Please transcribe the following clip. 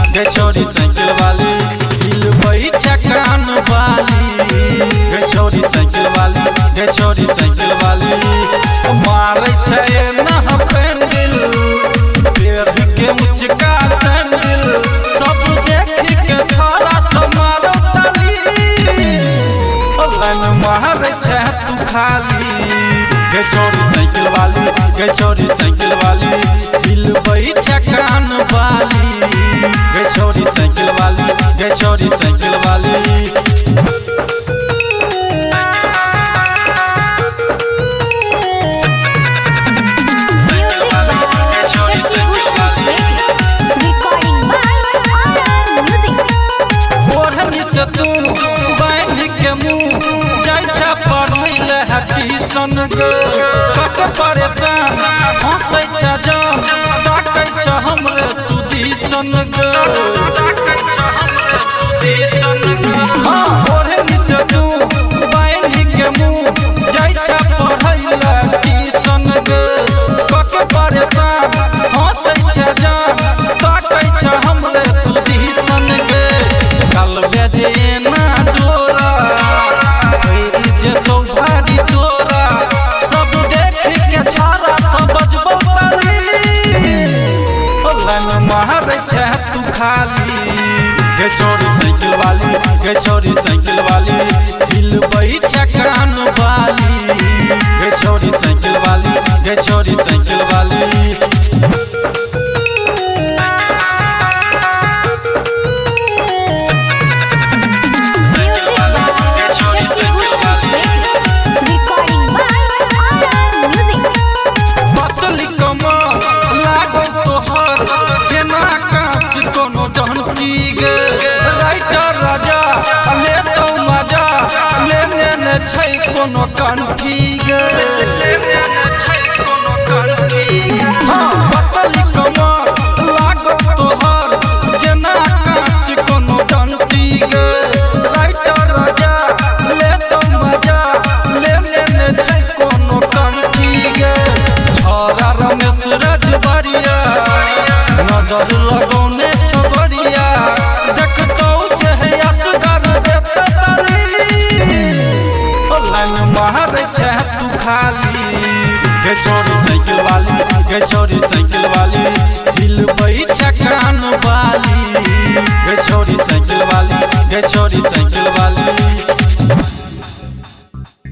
छोरी साइकिल वाली हिलबई छकान वाली गे छोरी साइकिल वाली गे छोरी साइकिल वाली मारे छे ना पेंडिल पैर के मुचका सैंडल सब देख के छोरा समारो ताली लाइन मारे छे तू खाली गे छोरी साइकिल वाली गे छोरी साइकिल वाली हिलबई छकान वाली गे छोरी साइकिल वाली गे छोरी साइकिल वाली सन कट परेशान हंसै छ जान ताकै छ हमरे तू दिसन ओढ़े नीचे तू बाइन्ही के मुँह जाइ छ पढ़ैला टीसन कट परेशान हंसै छ जान ताकै छ हमरे तू दिसन कल बेजे ना डोरा जेतो भारी तोरा सब देख के छारा सब बजबो ताली लाइन मारे छे तू खाली गे छोरी साइकिल वाली गे छोरी साइकिल वाली हिलबई छकान वाली गे छोरी साइकिल वाली गे छोरी साइकिल वाली राइटर राजा ले तो मजा लेने छै कोनो कंठी गे हाँ पतली कमर लागो तोहर जेना कांच कोनो डंटी गे राइटर राजा ले तो मजा लेने छै कोनो कंठी गे छोरा रमेश रजबरिया नजर लगौने छोरिया देखतो छे असगर देते ताली लाइन मारे छे तू खाली गे छोरी साइकिल वाली गे छोरी साइकिल वाली हिलबई छकान वाली गे छोरी साइकिल वाली गे छोरी साइकिल